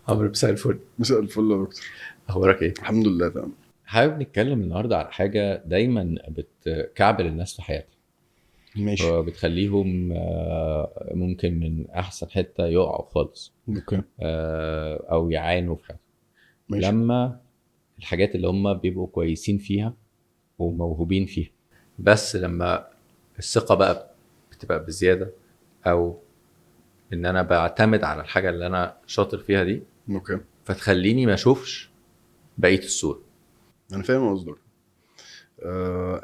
عمرو مساء الفل. مساء الفل يا دكتور. اخبارك ايه؟ الحمد لله تمام. حابب نتكلم النهارده على حاجه دايما بتكعبل الناس في حياتها ماشي. وبتخليهم ممكن من احسن حته يقعوا خالص، اوكي. او يعانوا في حياتهم ماشي. لما الحاجات اللي هم بيبقوا كويسين فيها وموهوبين فيها، بس لما الثقه بقى بتبقى بزياده، او ان انا بعتمد على الحاجه اللي انا شاطر فيها دي اوكي. فتخليني ما اشوفش بقيه الصوره. انا فاهم قصدك.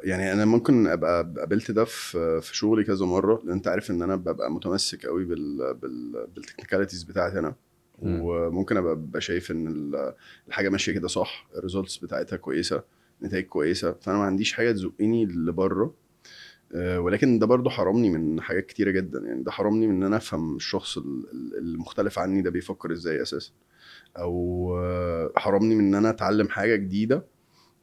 يعني انا ممكن ابقى قابلت ده في شغلي كذا مره، لان انت عارف ان انا ببقى متمسك قوي بالتكنيكاليتيز بتاعتي انا. مم. وممكن ابقى شايف ان الحاجه ماشيه كده صح، الريزلتس بتاعتها كويسه، نتائج كويسه، فانا ما عنديش حاجه تزقني لبره. ولكن ده برضو حرمني من حاجات كتيره جدا، يعني ده حرمني من ان انا افهم الشخص المختلف عني ده بيفكر ازاي اساسا، او حرمني من ان انا اتعلم حاجه جديده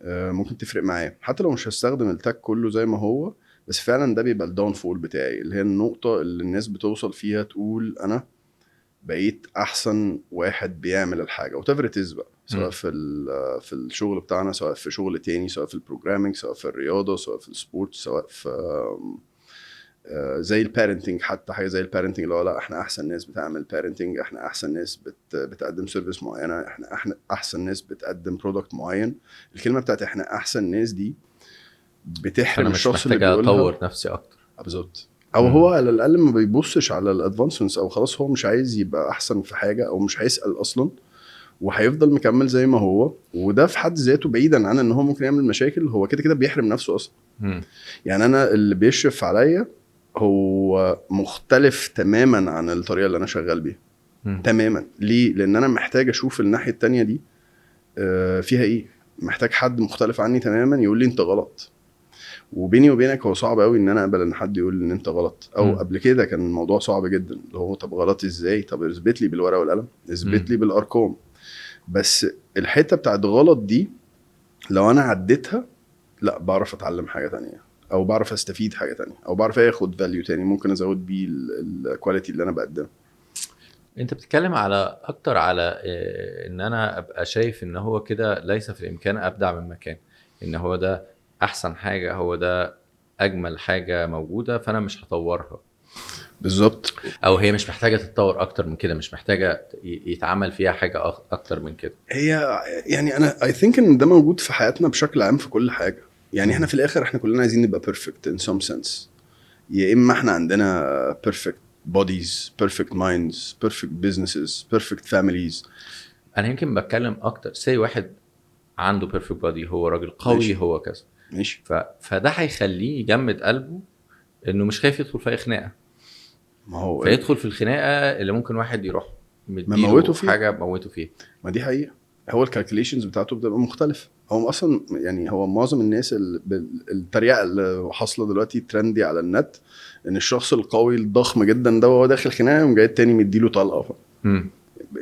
ممكن تفرق معايا، حتى لو مش هستخدم التاك كله زي ما هو. بس فعلا ده بيبقى الداون فول بتاعي، اللي هي النقطه اللي الناس بتوصل فيها تقول انا بقيت احسن واحد بيعمل الحاجه وتفرتز بقى، سواء مم. في الشغل بتاعنا، سواء في شغل تاني، سواء في البروجرامينج، سواء في الرياضه، سواء في السبورت، سواء في زي البارنتنج. حتى حاجه زي البارنتنج اللي هو لا احنا احسن ناس بتعمل بارنتنج، احنا احسن ناس بتقدم سيرفيس معينه، احنا احسن ناس بتقدم برودكت معين. الكلمه بتاعت احنا احسن ناس دي بتحرم فانا مش الشخص اللي محتاج بيقولها. اطور نفسي اكتر. بالظبط. او هو مم. على الاقل ما بيبصش على الادفانسمنتس، او خلاص هو مش عايز يبقى احسن في حاجه، او مش هيسال اصلا، وهيفضل مكمل زي ما هو. وده في حد ذاته بعيدا عن ان هو ممكن يعمل مشاكل، هو كده كده بيحرم نفسه اصلا. مم. يعني انا اللي بيشرف عليا هو مختلف تماما عن الطريقه اللي انا شغال بيها مم. تماما. ليه؟ لان انا محتاج اشوف الناحيه التانية دي فيها ايه. محتاج حد مختلف عني تماما يقول لي انت غلط. وبيني وبينك هو صعب قوي ان انا اقبل ان حد يقول ان انت غلط، او مم. قبل كده كان الموضوع صعب جدا، اللي هو طب غلط ازاي؟ طب اثبت لي بالورقه والقلم، اثبت مم. لي بالارقام. بس الحته بتاعت غلط دي لو انا عديتها، لا بعرف اتعلم حاجه تانية، او بعرف استفيد حاجه تانية، او بعرف اخد فاليو تاني ممكن ازود بيه الكواليتي اللي انا بقدمها. انت بتتكلم على اكتر على ان انا ابقى شايف ان هو كده ليس في الامكان ابدع من مكان، ان هو ده احسن حاجة، هو ده اجمل حاجة موجودة، فانا مش هطورها، بالظبط. او هي مش محتاجة تتطور اكتر من كده، مش محتاجة يتعمل فيها حاجة اكتر من كده. هي يعني انا I think ان ده موجود في حياتنا بشكل عام في كل حاجه. يعني احنا مم. في الاخر احنا كلنا عايزين نبقى perfect in some sense. يا اما احنا عندنا perfect bodies, perfect minds, perfect businesses, perfect families. انا يمكن بتكلم اكتر سي واحد عنده بيرفكت بودي، هو راجل قوي، ماشي. هو كذا، ماشي. فده هيخليه يجمد قلبه، انه مش خايف يدخل في اي خناقه، ما هو فيدخل في الخناقه اللي ممكن واحد يروح ما موته مديله فيها. حاجه موته فيها. ما دي حقيقة. هو الكالكوليشنز بتاعته بتبقى مختلفة. هو اصلا يعني هو معظم الناس التريقة اللي حاصلة دلوقتي ترندي على النت، ان الشخص القوي الضخم جدا ده وهو داخل خناقة يوم جاي التاني مديله طلقة. امم.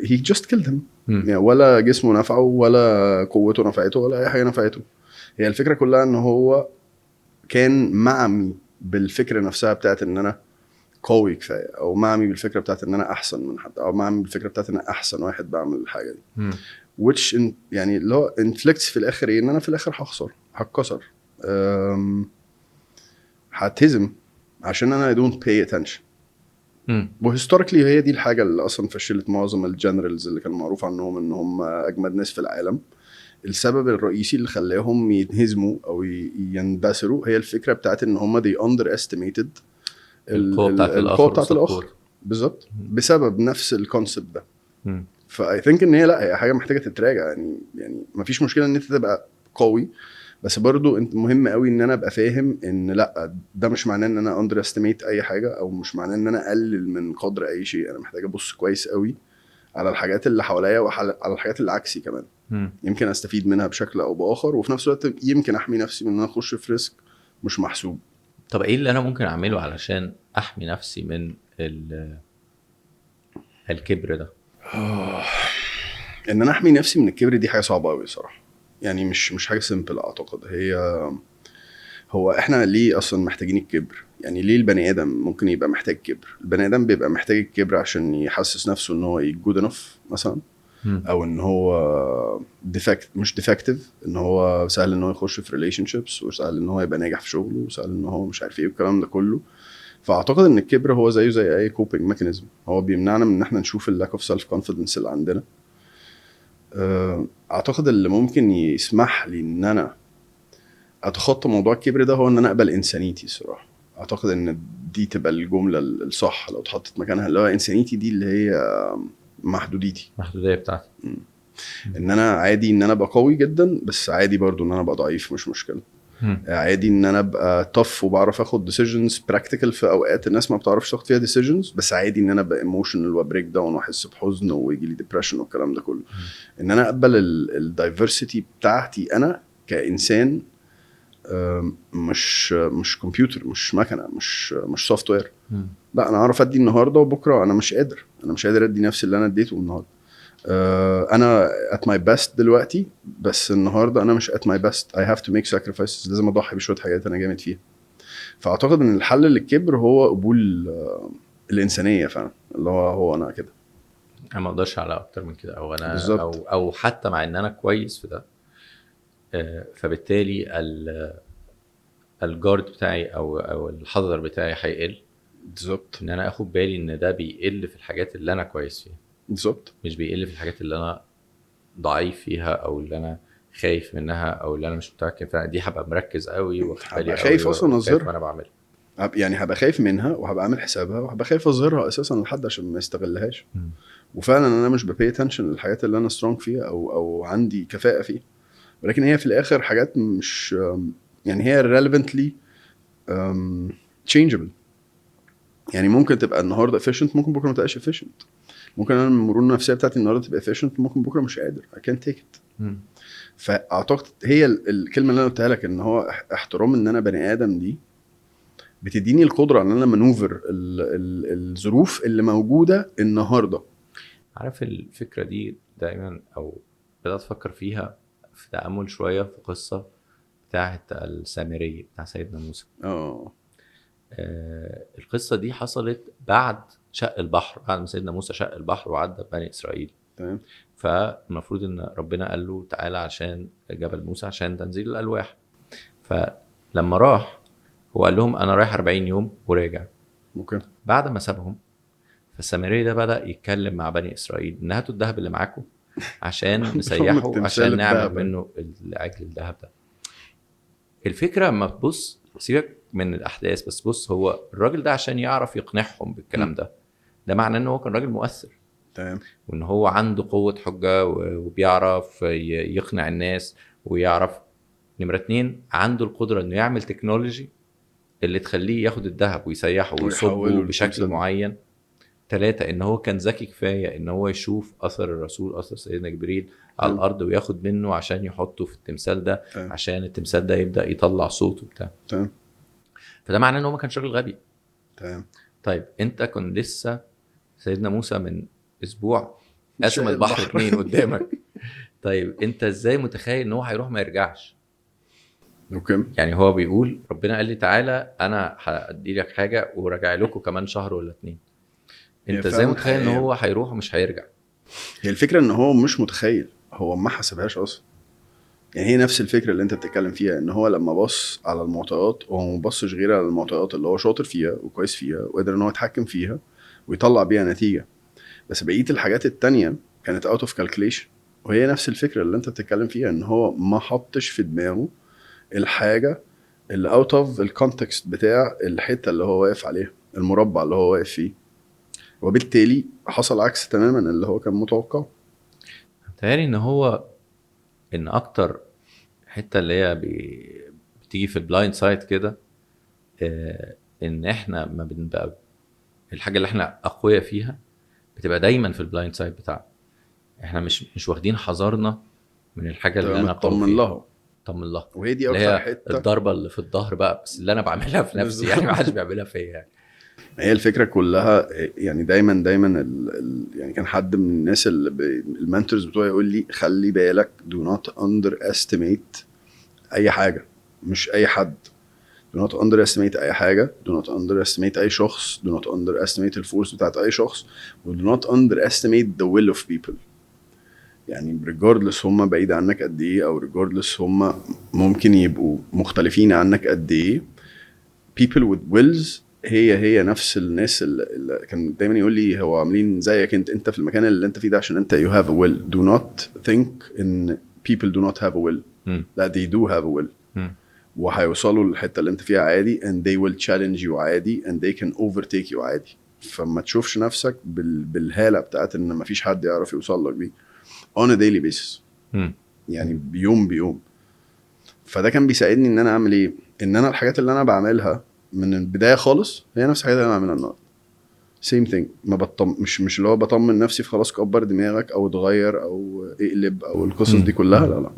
he just killed him. امم. يعني ولا جسمه نفعه، ولا قوته نفعته، ولا اي حاجة نفعته. هي الفكرة كلها ان هو كان معمي بالفكرة نفسها بتاعت ان انا قوي كفاية، او معمي بالفكرة بتاعت ان انا احسن من حد، او معمي بالفكرة بتاعت ان انا احسن واحد بعمل الحاجة دي. امم. يعني اللي هو انفليكتس في الاخر ايه؟ ان انا في الاخر هخسر، هتكسر، هتهزم، عشان انا I don't pay attention. امم. وهيستوريكلي هي دي الحاجه اللي اصلا فشلت معظم الجنرالز اللي كان معروف عنهم ان هم اجمد ناس في العالم. السبب الرئيسي اللي خلاهم ينهزموا او يندثروا هي الفكره بتاعت ان هم they underestimated القوه بتاعت القوه الاخر بتاعت قصاد الاخر. قوته. بالظبط، بسبب نفس الكونسبت ده. امم. فاي ثينك ان هي لا، هي حاجه محتاجه تتراجع. يعني مفيش مشكله ان انت تبقى قوي، بس برضو انت مهم قوي ان انا ابقى فاهم ان لا، ده مش معناه ان انا اندر استيميت اي حاجه، او مش معناه ان انا اقلل من قدر اي شيء. انا محتاج ابص كويس قوي على الحاجات اللي حواليا، وعلى الحاجات اللي عكسي كمان، امم. يمكن استفيد منها بشكل او باخر، وفي نفس الوقت يمكن احمي نفسي من ان انا اخش في ريسك مش محسوب. طب ايه اللي انا ممكن اعمله علشان احمي نفسي من الكبر ده؟ ان انا احمي نفسي من الكبر دي حاجه صعبه قوي صراحه. يعني مش حاجه سيمبل اعتقد. هو احنا ليه اصلا محتاجين الكبر؟ يعني ليه البني ادم ممكن يبقى محتاج كبر؟ البني ادم بيبقى محتاج الكبر عشان يحسس نفسه ان هو good enough مثلا، او ان هو مش ديفكتيف، ان هو سهل ان هو يخش في ريليشن شيبس، وسهل ان هو يبقى ناجح في شغله، وسهل ان هو مش عارف ايه والكلام ده كله. فاعتقد ان الكبر هو زيه زي اي كوبينج ميكانيزم، هو بيمنعنا من ان احنا نشوف اللاك اوف سيلف كونفيدنس اللي عندنا. اعتقد اللي ممكن يسمح لي ان انا اتخطى موضوع الكبر ده هو ان انا اقبل انسانيتي الصراحه. اعتقد ان دي تبقى الجمله الصح لو اتحطت مكانها، اللي هو انسانيتي دي اللي هي محدوديتي، المحدوديه بتاعتي. ان انا عادي ان انا ابقى قوي جدا، بس عادي برضو ان انا ابقى ضعيف، مش مشكله. عادي ان انا ابقى طف وبعرف اخد ديسيجنز براكتيكال في اوقات الناس ما بتعرفش تاخد فيها ديسيجنز، بس عادي ان انا ابقى ايموشنال وبريك داون واحس بحزن ويجي لي ديبريشن والكلام ده كله. ان انا اقبل الدايفرسيتي بتاعتي انا كانسان، مش كمبيوتر، مش مكنه، مش سوفت وير. لا، انا اعرف ادي النهارده وبكره انا مش قادر ادي نفس اللي انا اديته النهارده. انا at my best دلوقتي، بس النهارده انا مش at my best. I have to make sacrifices، لازم اضحي بشويه حاجات انا جامد فيها. فاعتقد ان الحل للكبر هو قبول الانسانيه فعلا، اللي هو انا كده، انا ما اقدرش على اكتر من كده، او انا بالزبط. او حتى مع ان انا كويس في ده، فبالتالي الجارد بتاعي او الحذر بتاعي هيقل. بالظبط، ان انا اخد بالي ان ده بيقل في الحاجات اللي انا كويس فيها، بالظبط، مش بيقل في الحاجات اللي انا ضعيف فيها او اللي انا خايف منها او اللي انا مش متمكن فيها. دي هبقى مركز قوي واخد بالي هبقى قوي خايف اصلا وخايف اظهرها، وانا بعملها. يعني هبقى خايف منها وهبقى عامل حسابها وهبقى خايف اظهرها اساسا لحد عشان ما يستغلهاش. وفعلا انا مش بباي اتنشن للحاجات اللي انا سترونج فيها او عندي كفاءه فيها، ولكن هي في الاخر حاجات مش يعني هي relevantly changeable. يعني ممكن تبقى النهارده efficient، ممكن بكره ما تبقاش efficient. ممكن انا المرونه النفسيه بتاعتي النهارده تبقى efficient، ممكن بكره مش قادر I can't take it. فاعتقد هي الكلمه اللي انا قلتها لك ان هو احترام ان انا بني ادم، دي بتديني القدره ان انا منوفر الظروف اللي موجوده النهارده. عارف الفكرة دي دايما، او بدأت افكر فيها في تأمل شوية في قصة بتاعة السامري بتاع سيدنا موسى. القصة دي حصلت بعد شق البحر، بعد ما سيدنا موسى شق البحر وعدى بني إسرائيل. تمام. فالمفروض ان ربنا قال له تعالى عشان جبل موسى عشان تنزيل الألواح. فلما راح هو قال لهم انا رايح 40 يوم وراجع. اوكي. بعد ما سابهم، فالسامري ده بدأ يتكلم مع بني إسرائيل ان هاتوا الذهب اللي معاكم عشان نسيحه عشان نعمل منه العجل الذهب ده. الفكرة اما تبص، سيبك من الأحداث، بس بص، هو الراجل ده عشان يعرف يقنعهم بالكلام ده معناه ان هو كان راجل مؤثر. تمام. وان هو عنده قوة حجة وبيعرف يقنع الناس، ويعرف نمرة 2 عنده القدرة انه يعمل تكنولوجي اللي تخليه ياخد الذهب ويسيحه ويصبه بشكل معين. 3 ان هو كان ذكي كفاية ان هو يشوف اثر الرسول، اثر سيدنا جبريل على الارض، وياخد منه عشان يحطه في التمثال ده، عشان التمثال ده يبدأ يطلع صوت وبتاع. تمام. فده معناه ان هو ما كانش راجل غبي. تمام. طيب انت كنت لسه سيدنا موسى من اسبوع قسم البحر 2 قدامك. طيب انت ازاي متخيل ان هو هيروح ما يرجعش؟ اوكي. يعني هو بيقول ربنا قال لي تعالى انا هادي لك حاجه وراجع لكم كمان شهر ولا 2. انت ازاي متخيل ان هو هيروح ومش هيرجع؟ هي الفكره ان هو مش متخيل، هو ما حسبهاش اصلا. يعني هي نفس الفكره اللي انت بتتكلم فيها، ان هو لما بص على المعطيات هو ما بصش غير على المعطيات اللي هو شاطر فيها وكويس فيها وقدر ان هو يتحكم فيها ويطلع بيها نتيجه، بس بقيه الحاجات التانية كانت اوت اوف كالكوليشن. وهي نفس الفكره اللي انت بتتكلم فيها، ان هو ما حطش في دماغه الحاجه اللي اوت اوف الكونتكست بتاع الحته اللي هو واقف عليها، المربع اللي هو واقف فيه، وبالتالي حصل عكس تماما اللي هو كان متوقع. متهيألي ان هو ان اكتر حته اللي هي بتيجي في البلايند سايد كده، ان احنا ما بنبقى الحاجه اللي احنا اقوياء فيها بتبقى دايما في البلايند سايد بتاعنا. احنا مش واخدين حذرنا من الحاجه اللي انا قوي فيها. طمن الله. وهي دي اكتر حته الضربه اللي في الظهر بقى، بس اللي انا بعملها في نفسي يعني ما حدش بيعملها فيا يعني. هي الفكره كلها يعني دايما يعني كان حد من الناس اللي المنتورز بتوعي يقول لي خلي بالك do not underestimate اي حاجه، مش اي حد. do not underestimate اي حاجه، do not underestimate اي شخص، do not underestimate الفورس بتاعت اي شخص، و do not underestimate the will of people. يعني regardless هم بعيد عنك قد ايه او regardless هم ممكن يبقوا مختلفين عنك قد ايه. people with wills هي نفس الناس اللي كان دايما يقول لي هو عاملين زيك انت في المكان اللي انت فيه ده عشان انت you have a will. do not think ان people do not have a will. لا they do have a will. وهيوصلوا للحته اللي انت فيها عادي and they will challenge you عادي and they can overtake you عادي. فما تشوفش نفسك بالهاله بتاعت ان مفيش حد يعرف يوصل لك بيه on a daily basis. يعني بيوم. فده كان بيساعدني ان انا اعمل ايه، ان انا الحاجات اللي انا بعملها من البدايه خالص هي نفس الحاجات اللي انا بعملها النهارده same thing. ما مش اللي هو بطمن نفسي في خلاص كبر دماغك او اتغير او اقلب او القصص دي كلها. لا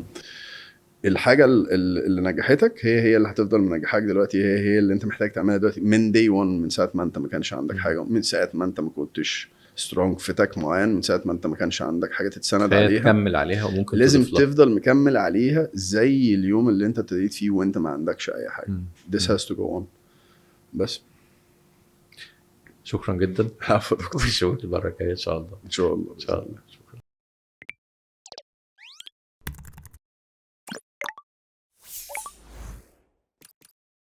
الحاجه اللي نجحتك هي اللي هتفضل منجحاك دلوقتي. هي اللي انت محتاج تعملها دلوقتي من day one. من ساعه ما انت ما كانش عندك حاجه، من ساعه ما انت ما كنتش سترونج في تك معين، من ساعه ما انت ما كانش عندك حاجه تتسند عليها تكمل عليها وممكن لازم تضيف لها. تفضل مكمل عليها زي اليوم اللي انت ابتديت فيه وانت ما عندكش اي حاجه. this has to go on. بس شكرا جدا. عفوا دكتور. في الشغل المره الجايه ان شاء الله. ان شاء الله. ان شاء الله.